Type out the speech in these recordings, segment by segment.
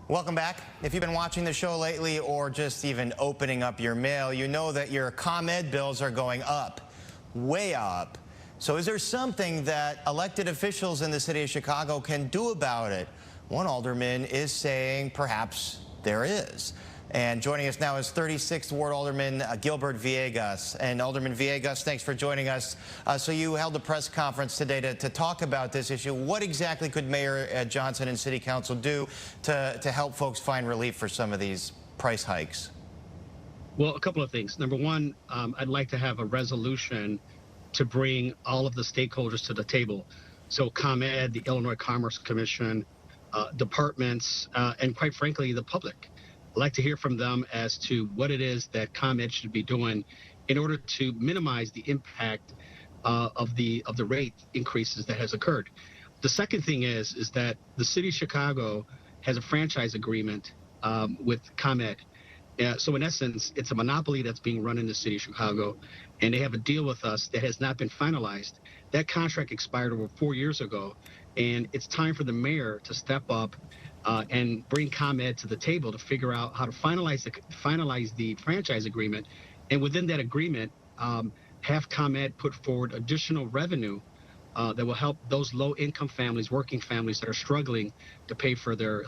Welcome back. If you've been watching the show lately or just even opening up your mail, you know that your ComEd bills are going up, way up. So is there something that elected officials in the city of Chicago can do about it? One alderman is saying perhaps there is. And joining us now is 36th Ward Alderman Gilbert Villegas. And Alderman Villegas, thanks for joining us. So you held a press conference today to talk about this issue. What exactly could Mayor Johnson and City Council do to help folks find relief for some of these price hikes? Well, a couple of things. Number one, I'd like to have a resolution to bring all of the stakeholders to the table. So ComEd, the Illinois Commerce Commission, departments, and quite frankly, the public. I'd like to hear from them as to what it is that ComEd should be doing in order to minimize the impact of the rate increases that has occurred. The second thing is that the city of Chicago has a franchise agreement with ComEd. So in essence, it's a monopoly that's being run in the city of Chicago, and they have a deal with us that has not been finalized. That contract expired over 4 years ago, and it's time for the mayor to step up and bring ComEd to the table to figure out how to finalize the franchise agreement, and within that agreement, have ComEd put forward additional revenue that will help those low-income families, working families that are struggling to pay for their.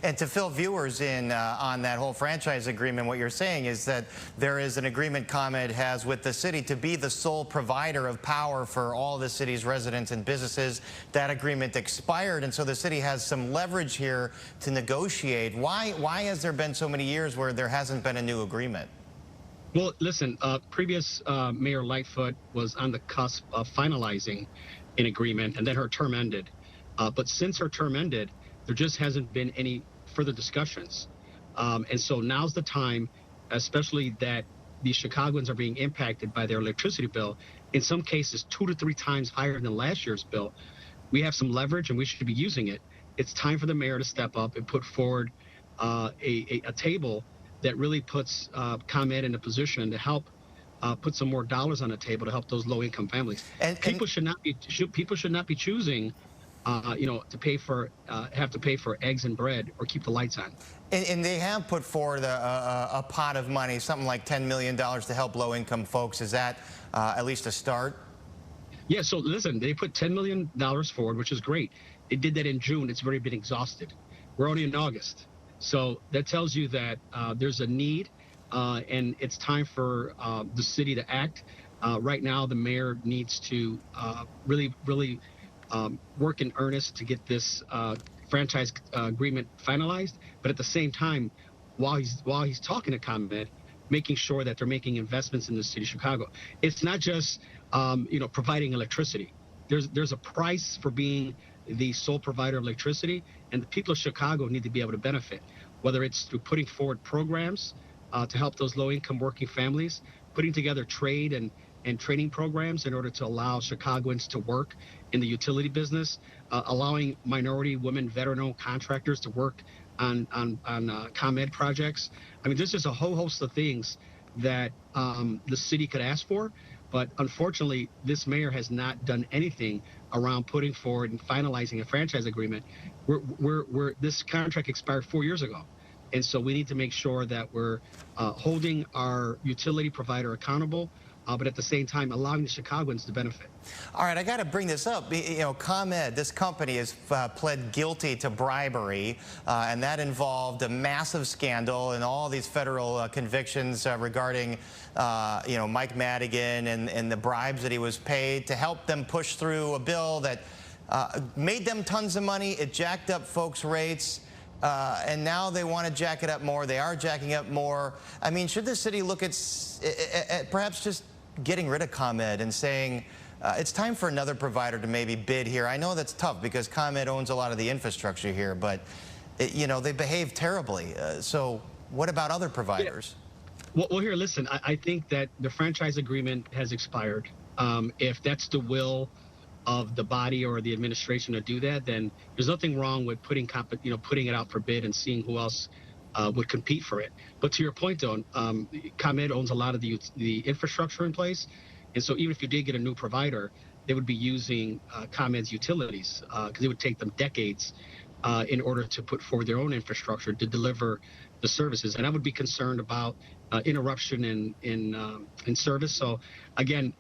And to fill viewers in on that whole franchise agreement, what you're saying is that there is an agreement ComEd has with the city to be the sole provider of power for all the city's residents and businesses. That agreement expired, and so the city has some leverage here to negotiate. Why has there been so many years where there hasn't been a new agreement? Well, listen, previous Mayor Lightfoot was on the cusp of finalizing an agreement, and then her term ended. But since her term ended, there just hasn't been any further discussions. And so now's the time, especially that the Chicagoans are being impacted by their electricity bill, in some cases 2 to 3 times higher than last year's bill. We have some leverage and we should be using it. It's time for the mayor to step up and put forward a table that really puts ComEd in a position to help put some more dollars on the table to help those low-income families. And people should not be choosing to pay for have to pay for eggs and bread or keep the lights on. And they have put forward a pot of money, something like $10 million to help low-income folks. Is that at least a start? Yeah, so listen, they put $10 million forward, which is great. They did that in June. It's already been exhausted. We're only in August. So that tells you that there's a need, and it's time for the city to act. Right now, the mayor needs to really work in earnest to get this franchise agreement finalized, but at the same time, while he's talking to ComEd, making sure that they're making investments in the city of Chicago. It's not just providing electricity. There's a price for being the sole provider of electricity, and the people of Chicago need to be able to benefit, whether it's through putting forward programs to help those low-income working families, putting together trade and training programs in order to allow Chicagoans to work in the utility business, allowing minority, women, veteran-owned contractors to work on ComEd projects. I mean, there's just a whole host of things that the city could ask for, but unfortunately, this mayor has not done anything around putting forward and finalizing a franchise agreement. This contract expired 4 years ago. And so we need to make sure that we're holding our utility provider accountable, but at the same time allowing the Chicagoans to benefit. All right, I got to bring this up. ComEd, this company, has pled guilty to bribery, and that involved a massive scandal and all these federal convictions regarding, Mike Madigan and the bribes that he was paid to help them push through a bill that made them tons of money. It jacked up folks' rates. And now they want to jack it up more. They are jacking up more. I mean, should the city look at perhaps just getting rid of ComEd and saying it's time for another provider to maybe bid here? I know that's tough because ComEd owns a lot of the infrastructure here, but they behave terribly. So what about other providers? Yeah. Well, here, listen. I think that the franchise agreement has expired. If that's the will of the body or the administration to do that, then there's nothing wrong with putting it out for bid and seeing who else would compete for it. But to your point, though, ComEd owns a lot of the infrastructure in place, and so even if you did get a new provider, they would be using ComEd's utilities because it would take them decades in order to put forward their own infrastructure to deliver the services. And I would be concerned about interruption in service. So again,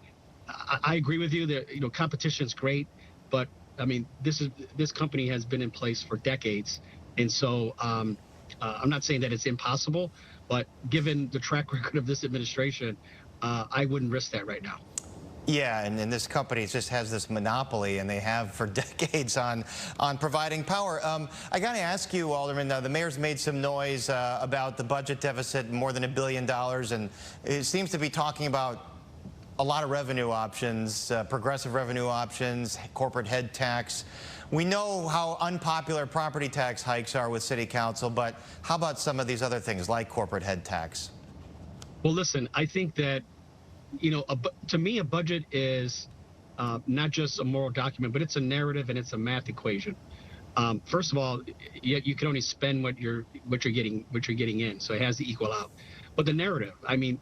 I agree with you that competition is great, but I mean this company has been in place for decades, and so I'm not saying that it's impossible, but given the track record of this administration, I wouldn't risk that right now. Yeah, and this company just has this monopoly, and they have for decades on providing power. I got to ask you, Alderman, the mayor's made some noise about the budget deficit, more than $1 billion, and it seems to be talking about a lot of revenue options, progressive revenue options, corporate head tax. We know how unpopular property tax hikes are with City Council, but how about some of these other things like corporate head tax? Well, listen, I think that to me, a budget is not just a moral document, but it's a narrative and it's a math equation. First of all, you can only spend what you're getting in, so it has to equal out. But the narrative, I mean,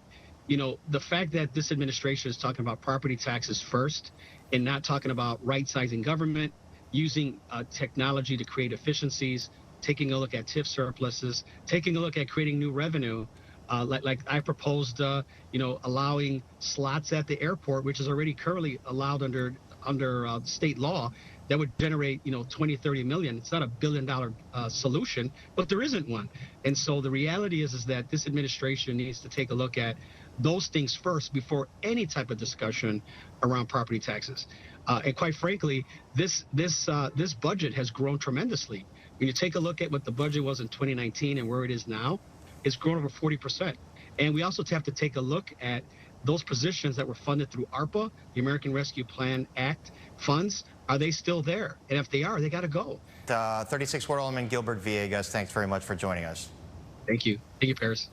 the fact that this administration is talking about property taxes first and not talking about right-sizing government, using technology to create efficiencies, taking a look at TIF surpluses, taking a look at creating new revenue. Like I proposed, allowing slots at the airport, which is already currently allowed under state law, that would generate 20-30 million. It's not $1 billion solution, but there isn't one. And so the reality is that this administration needs to take a look at those things first before any type of discussion around property taxes. And quite frankly, this budget has grown tremendously. When you take a look at what the budget was in 2019 and where it is now, it's grown over 40%. And we also have to take a look at those positions that were funded through ARPA, the American Rescue Plan Act funds. Are they still there? And if they are, they got to go. 36th Ward Alderman Gilbert Villegas, thanks very much for joining us. Thank you. Thank you, Paris.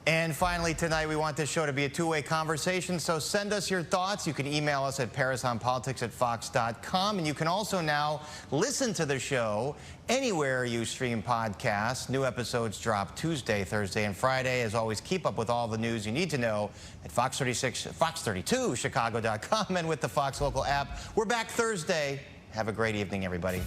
And finally, tonight, we want this show to be a two-way conversation, so send us your thoughts. You can email us at parisonpolitics@fox.com, and you can also now listen to the show anywhere you stream podcasts. New episodes drop Tuesday, Thursday, and Friday. As always, keep up with all the news you need to know at fox32chicago.com and with the Fox Local app. We're back Thursday. Have a great evening, everybody.